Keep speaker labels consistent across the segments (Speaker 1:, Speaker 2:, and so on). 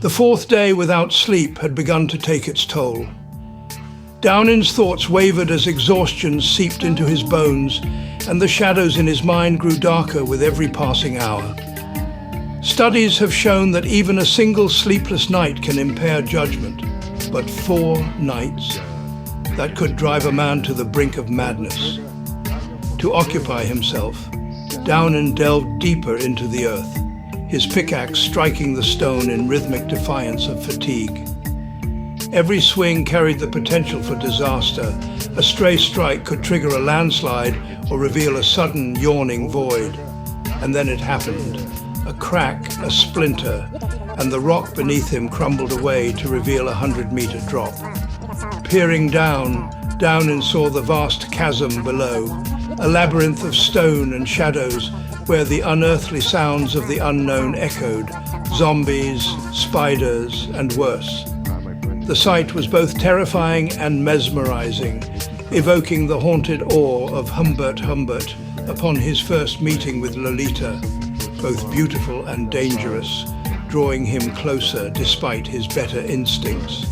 Speaker 1: The fourth day without sleep had begun to take its toll. Downin's thoughts wavered as exhaustion seeped into his bones, and the shadows in his mind grew darker with every passing hour. Studies have shown that even a single sleepless night can impair judgment, but 4 nights? That could drive a man to the brink of madness. To occupy himself, Downin delved deeper into the earth, his pickaxe striking the stone in rhythmic defiance of fatigue. Every swing carried the potential for disaster. A stray strike could trigger a landslide or reveal a sudden, yawning void. And then it happened. A crack, a splinter, and the rock beneath him crumbled away to reveal a 100-meter drop. Peering down, Downin saw the vast chasm below, a labyrinth of stone and shadows where the unearthly sounds of the unknown echoed, zombies, spiders, and worse. The sight was both terrifying and mesmerizing, evoking the haunted awe of Humbert Humbert upon his first meeting with Lolita, both beautiful and dangerous, drawing him closer despite his better instincts.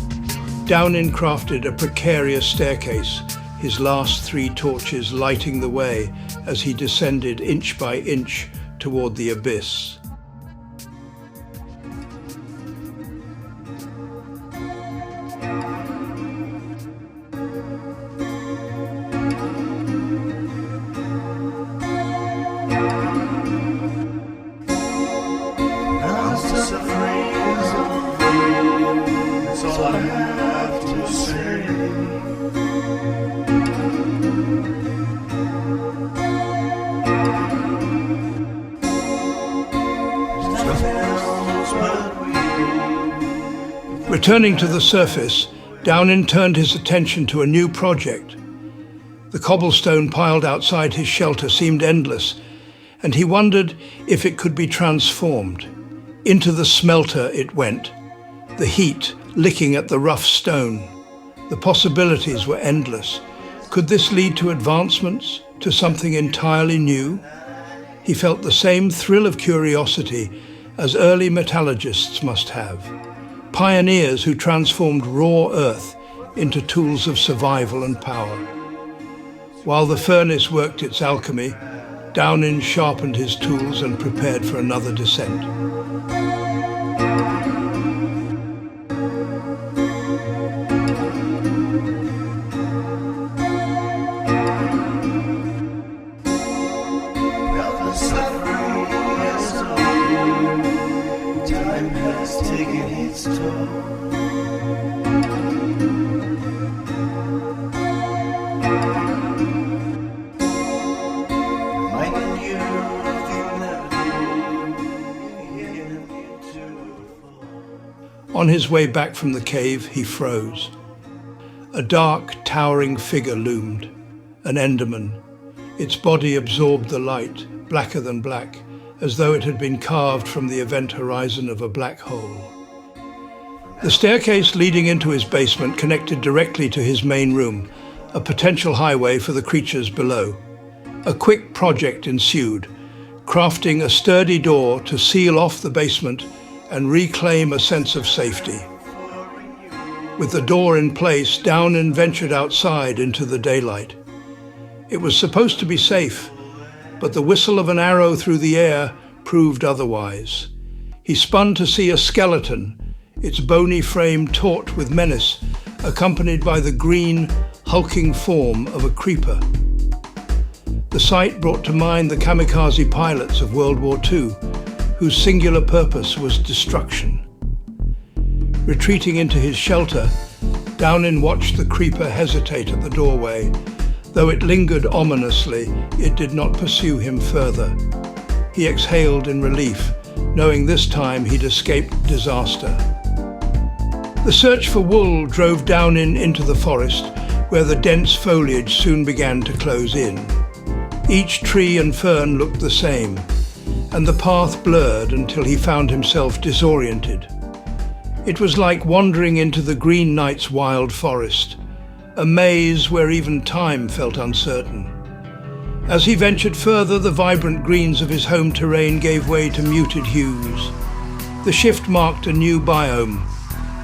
Speaker 1: Downin crafted a precarious staircase, his last 3 torches lighting the way as he descended inch by inch toward the abyss. Returning to the surface, Downin turned his attention to a new project. The cobblestone piled outside his shelter seemed endless, and he wondered if it could be transformed. Into the smelter it went, the heat licking at the rough stone. The possibilities were endless. Could this lead to advancements, to something entirely new? He felt the same thrill of curiosity as early metallurgists must have. Pioneers who transformed raw earth into tools of survival and power. While the furnace worked its alchemy, Downin sharpened his tools and prepared for another descent.
Speaker 2: Time has taken its toll. Reminding you of the inevitable.
Speaker 1: On his way back from the cave, he froze. A dark, towering figure loomed, an Enderman. Its body absorbed the light, blacker than black, as though it had been carved from the event horizon of a black hole. The staircase leading into his basement connected directly to his main room, a potential highway for the creatures below. A quick project ensued, crafting a sturdy door to seal off the basement and reclaim a sense of safety. With the door in place, Downin ventured outside into the daylight. It was supposed to be safe, but the whistle of an arrow through the air proved otherwise. He spun to see a skeleton, its bony frame taut with menace, accompanied by the green, hulking form of a creeper. The sight brought to mind the kamikaze pilots of World War II, whose singular purpose was destruction. Retreating into his shelter, Downin watched the creeper hesitate at the doorway. Though it lingered ominously, it did not pursue him further. He exhaled in relief, knowing this time he'd escaped disaster. The search for wool drove Downin into the forest, where the dense foliage soon began to close in. Each tree and fern looked the same, and the path blurred until he found himself disoriented. It was like wandering into the Green Knight's wild forest, a maze where even time felt uncertain. As he ventured further, the vibrant greens of his home terrain gave way to muted hues. The shift marked a new biome,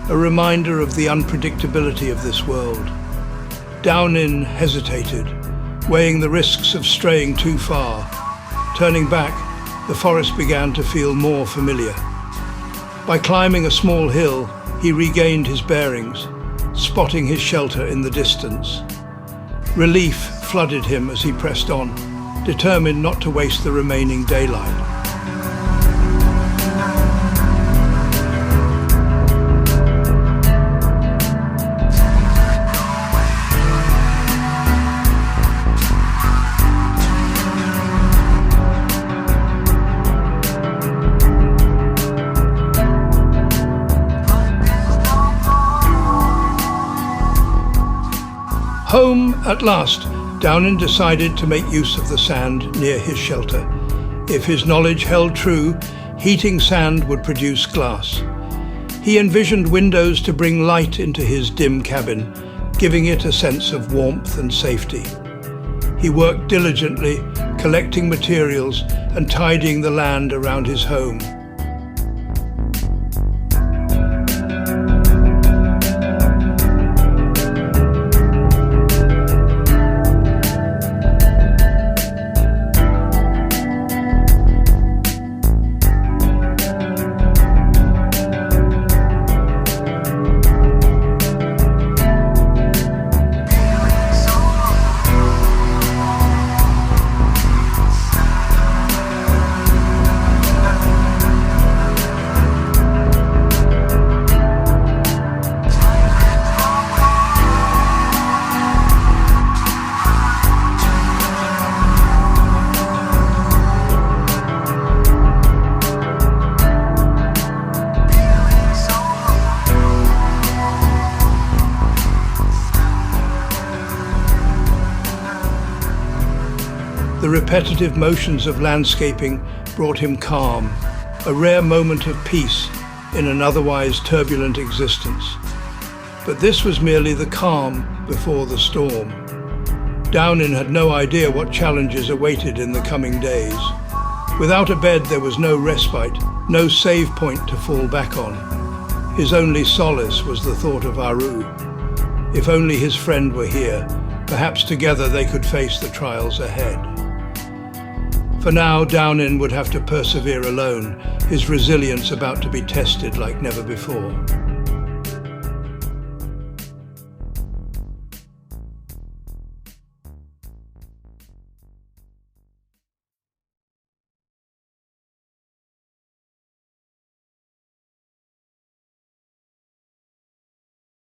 Speaker 1: a reminder of the unpredictability of this world. Downin hesitated, weighing the risks of straying too far. Turning back, the forest began to feel more familiar. By climbing a small hill, he regained his bearings, spotting his shelter in the distance. Relief flooded him as he pressed on, determined not to waste the remaining daylight. Home at last, Downin decided to make use of the sand near his shelter. If his knowledge held true, heating sand would produce glass. He envisioned windows to bring light into his dim cabin, giving it a sense of warmth and safety. He worked diligently, collecting materials and tidying the land around his home. The repetitive motions of landscaping brought him calm, a rare moment of peace in an otherwise turbulent existence. But this was merely the calm before the storm. Downin had no idea what challenges awaited in the coming days. Without a bed, there was no respite, no save point to fall back on. His only solace was the thought of Aru. If only his friend were here, perhaps together they could face the trials ahead. For now, Downin would have to persevere alone, his resilience about to be tested like never before.